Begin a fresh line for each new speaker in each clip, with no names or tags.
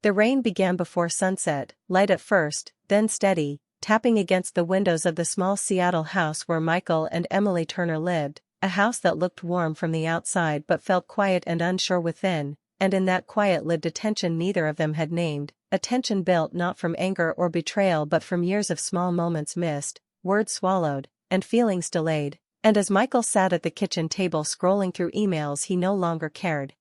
The rain began before sunset, light at first, then steady, tapping against the windows of the small Seattle house where Michael and Emily Turner lived, a house that looked warm from the outside but felt quiet and unsure within, and in that quiet lived a tension neither of them had named, a tension built not from anger or betrayal but from years of small moments missed, words swallowed, and feelings delayed. And as Michael sat at the kitchen table scrolling through emails he no longer cared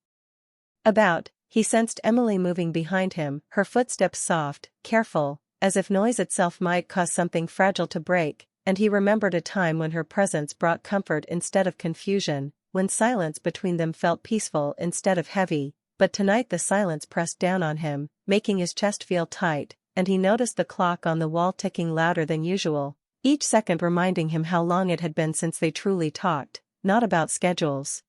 about, he sensed Emily moving behind him, her footsteps soft, careful, as if noise itself might cause something fragile to break, and he remembered a time when her presence brought comfort instead of confusion, when silence between them felt peaceful instead of heavy, but tonight the silence pressed down on him, making his chest feel tight, and he noticed the clock on the wall ticking louder than usual, each second reminding him how long it had been since they truly talked, not about schedules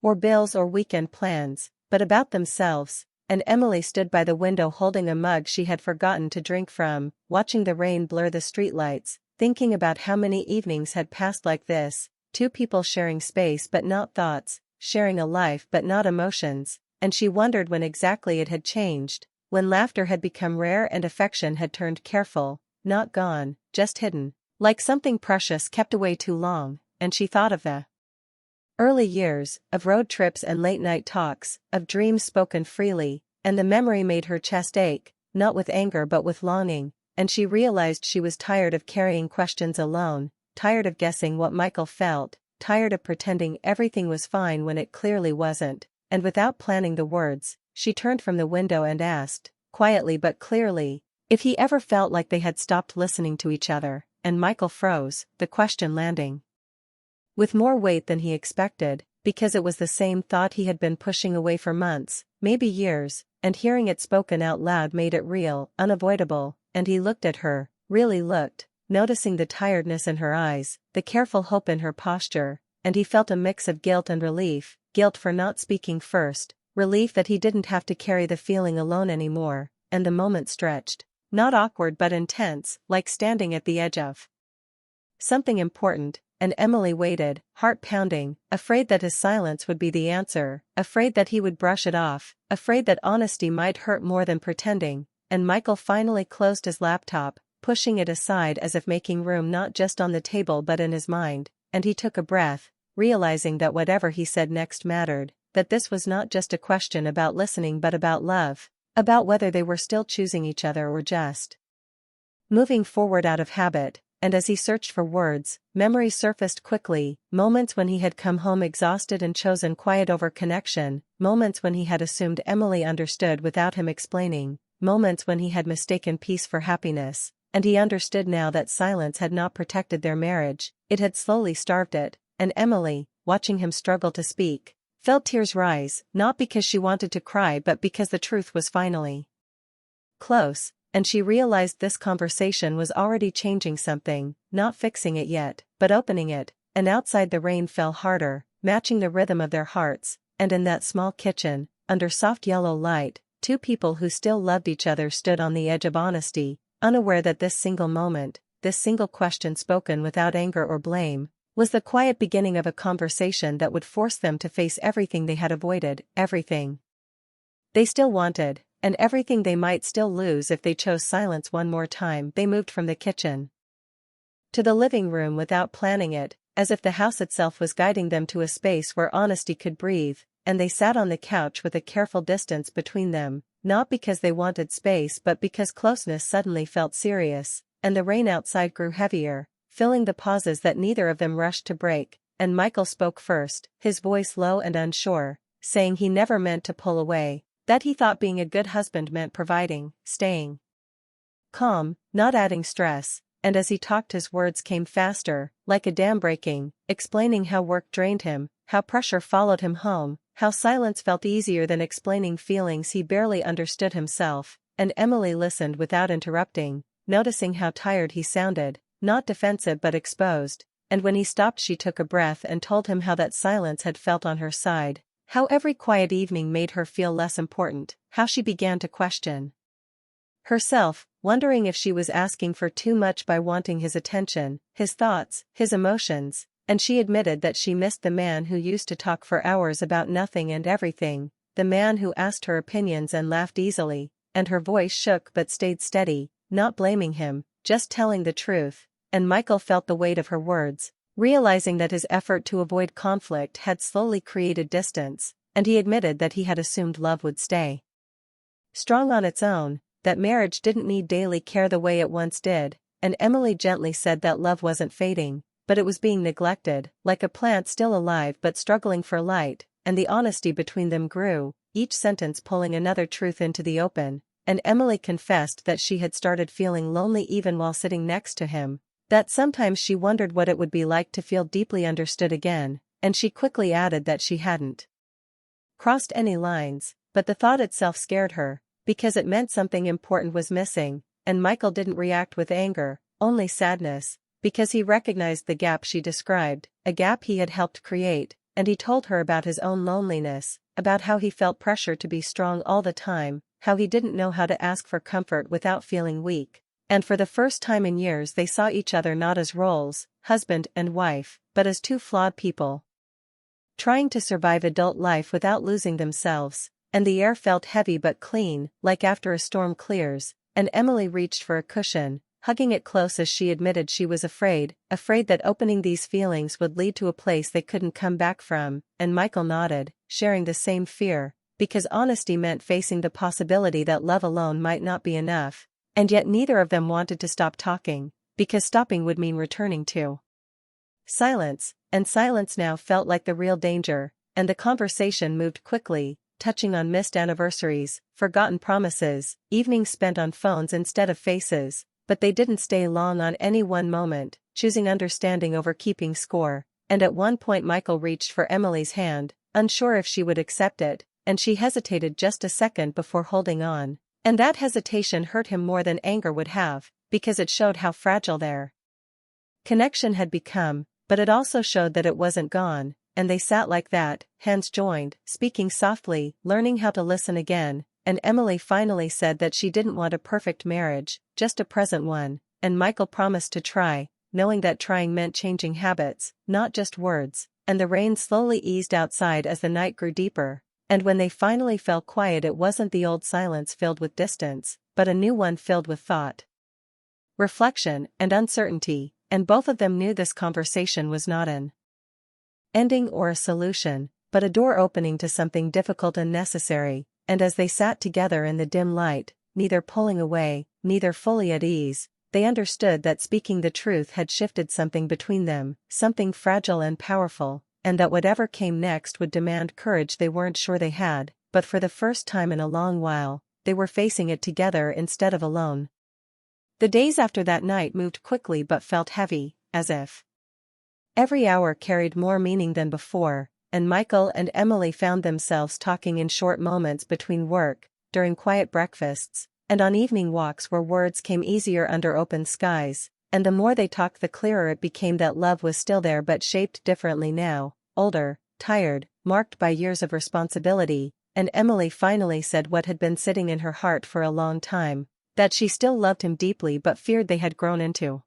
or bills or weekend plans, but about themselves. And Emily stood by the window holding a mug she had forgotten to drink from, watching the rain blur the streetlights, thinking about how many evenings had passed like this, two people sharing space but not thoughts, sharing a life but not emotions, and she wondered when exactly it had changed, when laughter had become rare and affection had turned careful, not gone, just hidden, like something precious kept away too long, and she thought of the early years, of road trips and late-night talks, of dreams spoken freely, and the memory made her chest ache, not with anger but with longing, and she realized she was tired of carrying questions alone, tired of guessing what Michael felt, tired of pretending everything was fine when it clearly wasn't, and without planning the words, she turned from the window and asked, quietly but clearly, if he ever felt like they had stopped listening to each other, and Michael froze, the question landing with more weight than he expected, because it was the same thought he had been pushing away for months, maybe years, and hearing it spoken out loud made it real, unavoidable, and he looked at her, really looked, noticing the tiredness in her eyes, the careful hope in her posture, and he felt a mix of guilt and relief, guilt for not speaking first, relief that he didn't have to carry the feeling alone anymore, and the moment stretched, not awkward but intense, like standing at the edge of something important. And Emily waited, heart pounding, afraid that his silence would be the answer, afraid that he would brush it off, afraid that honesty might hurt more than pretending, and Michael finally closed his laptop, pushing it aside as if making room not just on the table but in his mind, and he took a breath, realizing that whatever he said next mattered, that this was not just a question about listening but about love, about whether they were still choosing each other or just moving forward out of habit. And as he searched for words, memory surfaced quickly, moments when he had come home exhausted and chosen quiet over connection, moments when he had assumed Emily understood without him explaining, moments when he had mistaken peace for happiness, and he understood now that silence had not protected their marriage, it had slowly starved it, and Emily, watching him struggle to speak, felt tears rise, not because she wanted to cry but because the truth was finally close. And she realized this conversation was already changing something, not fixing it yet, but opening it, and outside the rain fell harder, matching the rhythm of their hearts, and in that small kitchen, under soft yellow light, two people who still loved each other stood on the edge of honesty, unaware that this single moment, this single question spoken without anger or blame, was the quiet beginning of a conversation that would force them to face everything they had avoided, everything they still wanted. And everything they might still lose if they chose silence one more time. They moved from the kitchen to the living room without planning it, as if the house itself was guiding them to a space where honesty could breathe, and they sat on the couch with a careful distance between them, not because they wanted space but because closeness suddenly felt serious, and the rain outside grew heavier, filling the pauses that neither of them rushed to break, and Michael spoke first, his voice low and unsure, saying he never meant to pull away. That he thought being a good husband meant providing, staying calm, not adding stress, and as he talked his words came faster, like a dam breaking, explaining how work drained him, how pressure followed him home, how silence felt easier than explaining feelings he barely understood himself, and Emily listened without interrupting, noticing how tired he sounded, not defensive but exposed, and when he stopped she took a breath and told him how that silence had felt on her side. How every quiet evening made her feel less important, how she began to question herself, wondering if she was asking for too much by wanting his attention, his thoughts, his emotions, and she admitted that she missed the man who used to talk for hours about nothing and everything, the man who asked her opinions and laughed easily, and her voice shook but stayed steady, not blaming him, just telling the truth, and Michael felt the weight of her words, realizing that his effort to avoid conflict had slowly created distance, and he admitted that he had assumed love would stay strong on its own, that marriage didn't need daily care the way it once did, and Emily gently said that love wasn't fading, but it was being neglected, like a plant still alive but struggling for light, and the honesty between them grew, each sentence pulling another truth into the open, and Emily confessed that she had started feeling lonely even while sitting next to him, that sometimes she wondered what it would be like to feel deeply understood again, and she quickly added that she hadn't crossed any lines, but the thought itself scared her, because it meant something important was missing, and Michael didn't react with anger, only sadness, because he recognized the gap she described, a gap he had helped create, and he told her about his own loneliness, about how he felt pressure to be strong all the time, how he didn't know how to ask for comfort without feeling weak, and for the first time in years they saw each other not as roles, husband and wife, but as two flawed people trying to survive adult life without losing themselves, and the air felt heavy but clean, like after a storm clears, and Emily reached for a cushion, hugging it close as she admitted she was afraid that opening these feelings would lead to a place they couldn't come back from, and Michael nodded, sharing the same fear, because honesty meant facing the possibility that love alone might not be enough, and yet neither of them wanted to stop talking, because stopping would mean returning to silence, and silence now felt like the real danger, and the conversation moved quickly, touching on missed anniversaries, forgotten promises, evenings spent on phones instead of faces, but they didn't stay long on any one moment, choosing understanding over keeping score, and at one point Michael reached for Emily's hand, unsure if she would accept it, and she hesitated just a second before holding on, and that hesitation hurt him more than anger would have, because it showed how fragile their connection had become, but it also showed that it wasn't gone, and they sat like that, hands joined, speaking softly, learning how to listen again, and Emily finally said that she didn't want a perfect marriage, just a present one, and Michael promised to try, knowing that trying meant changing habits, not just words, and the rain slowly eased outside as the night grew deeper, and when they finally fell quiet it wasn't the old silence filled with distance, but a new one filled with thought, reflection, and uncertainty, and both of them knew this conversation was not an ending or a solution, but a door opening to something difficult and necessary, and as they sat together in the dim light, neither pulling away, neither fully at ease, they understood that speaking the truth had shifted something between them, something fragile and powerful, and that whatever came next would demand courage they weren't sure they had, but for the first time in a long while, they were facing it together instead of alone. The days after that night moved quickly but felt heavy, as if every hour carried more meaning than before, and Michael and Emily found themselves talking in short moments between work, during quiet breakfasts, and on evening walks where words came easier under open skies, and the more they talked the clearer it became that love was still there but shaped differently now, older, tired, marked by years of responsibility, and Emily finally said what had been sitting in her heart for a long time, that she still loved him deeply but feared they had grown into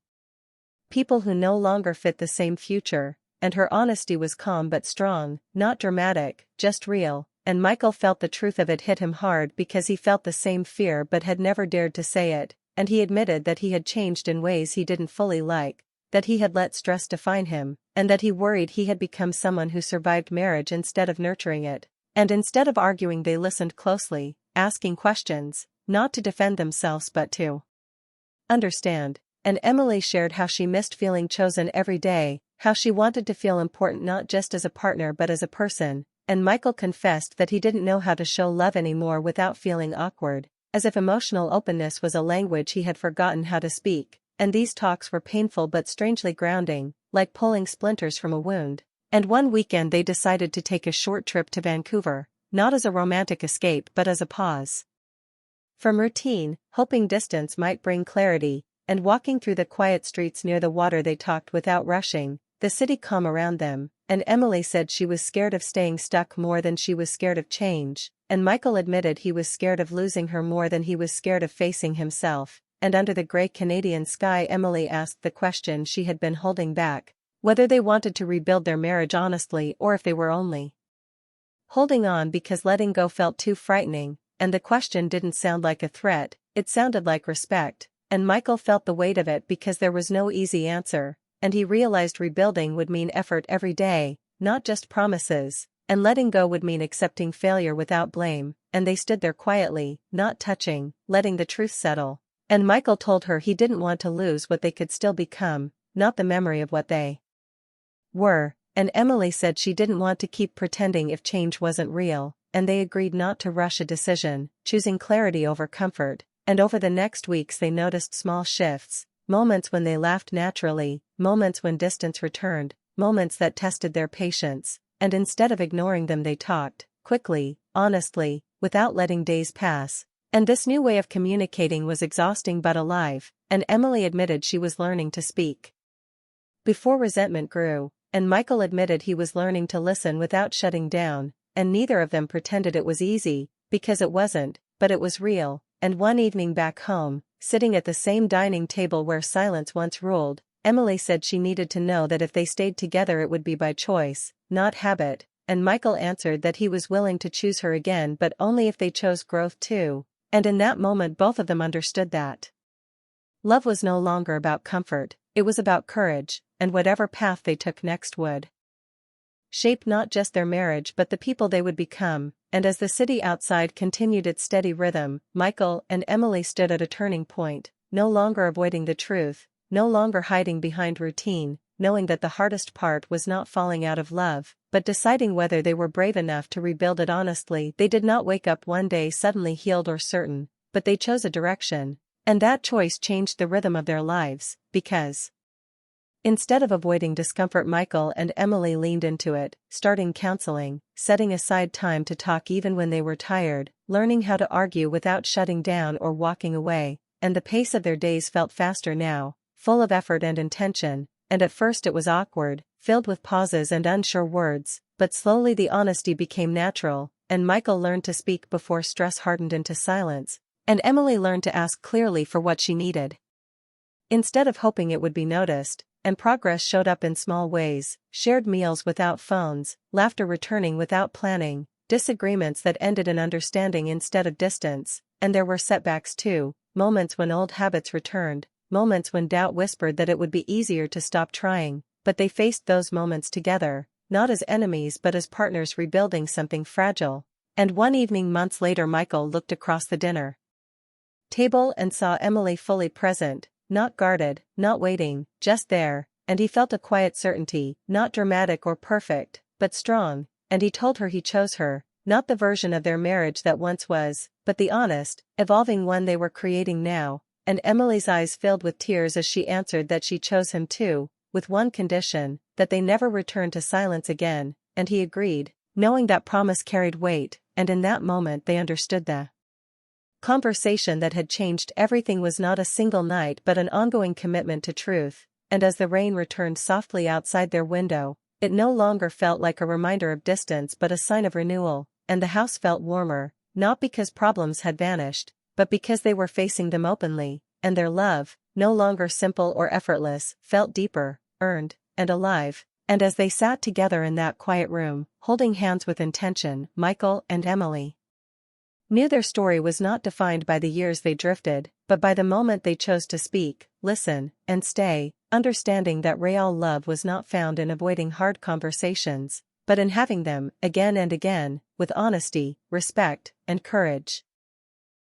people who no longer fit the same future, and her honesty was calm but strong, not dramatic, just real, and Michael felt the truth of it hit him hard because he felt the same fear but had never dared to say it, and he admitted that he had changed in ways he didn't fully like, that he had let stress define him, and that he worried he had become someone who survived marriage instead of nurturing it, and instead of arguing they listened closely, asking questions, not to defend themselves but to understand, and Emily shared how she missed feeling chosen every day, how she wanted to feel important not just as a partner but as a person, and Michael confessed that he didn't know how to show love anymore without feeling awkward, as if emotional openness was a language he had forgotten how to speak, and these talks were painful but strangely grounding, like pulling splinters from a wound, and one weekend they decided to take a short trip to Vancouver, not as a romantic escape but as a pause from routine, hoping distance might bring clarity, and walking through the quiet streets near the water they talked without rushing, the city calm around them, and Emily said she was scared of staying stuck more than she was scared of change, and Michael admitted he was scared of losing her more than he was scared of facing himself, and under the grey Canadian sky Emily asked the question she had been holding back, whether they wanted to rebuild their marriage honestly or if they were only holding on because letting go felt too frightening, and the question didn't sound like a threat, it sounded like respect, and Michael felt the weight of it because there was no easy answer, and he realized rebuilding would mean effort every day, not just promises, and letting go would mean accepting failure without blame, and they stood there quietly, not touching, letting the truth settle. And Michael told her he didn't want to lose what they could still become, not the memory of what they were, and Emily said she didn't want to keep pretending if change wasn't real, and they agreed not to rush a decision, choosing clarity over comfort, and over the next weeks they noticed small shifts, moments when they laughed naturally, moments when distance returned, moments that tested their patience, and instead of ignoring them they talked, quickly, honestly, without letting days pass. And this new way of communicating was exhausting but alive, and Emily admitted she was learning to speak before resentment grew, and Michael admitted he was learning to listen without shutting down, and neither of them pretended it was easy, because it wasn't, but it was real. And one evening back home, sitting at the same dining table where silence once ruled, Emily said she needed to know that if they stayed together it would be by choice, not habit, and Michael answered that he was willing to choose her again but only if they chose growth too, and in that moment both of them understood that love was no longer about comfort, it was about courage, and whatever path they took next would shape not just their marriage but the people they would become. And as the city outside continued its steady rhythm, Michael and Emily stood at a turning point, no longer avoiding the truth, no longer hiding behind routine, knowing that the hardest part was not falling out of love, but deciding whether they were brave enough to rebuild it honestly. They did not wake up one day suddenly healed or certain, but they chose a direction, and that choice changed the rhythm of their lives, because instead of avoiding discomfort, Michael and Emily leaned into it, starting counseling, setting aside time to talk even when they were tired, learning how to argue without shutting down or walking away, and the pace of their days felt faster now, full of effort and intention, and at first it was awkward, filled with pauses and unsure words, but slowly the honesty became natural, and Michael learned to speak before stress hardened into silence, and Emily learned to ask clearly for what she needed, instead of hoping it would be noticed. And progress showed up in small ways, shared meals without phones, laughter returning without planning, disagreements that ended in understanding instead of distance, and there were setbacks too, moments when old habits returned, moments when doubt whispered that it would be easier to stop trying, but they faced those moments together, not as enemies but as partners rebuilding something fragile. And one evening months later Michael looked across the dinner table and saw Emily fully present, not guarded, not waiting, just there, and he felt a quiet certainty, not dramatic or perfect, but strong, and he told her he chose her, not the version of their marriage that once was, but the honest, evolving one they were creating now, and Emily's eyes filled with tears as she answered that she chose him too, with one condition, that they never return to silence again, and he agreed, knowing that promise carried weight, and in that moment they understood the conversation that had changed everything was not a single night but an ongoing commitment to truth, and as the rain returned softly outside their window, it no longer felt like a reminder of distance but a sign of renewal, and the house felt warmer, not because problems had vanished, but because they were facing them openly, and their love, no longer simple or effortless, felt deeper, earned, and alive. And as they sat together in that quiet room, holding hands with intention, Michael and Emily knew their story was not defined by the years they drifted, but by the moment they chose to speak, listen, and stay, understanding that real love was not found in avoiding hard conversations, but in having them, again and again, with honesty, respect, and courage.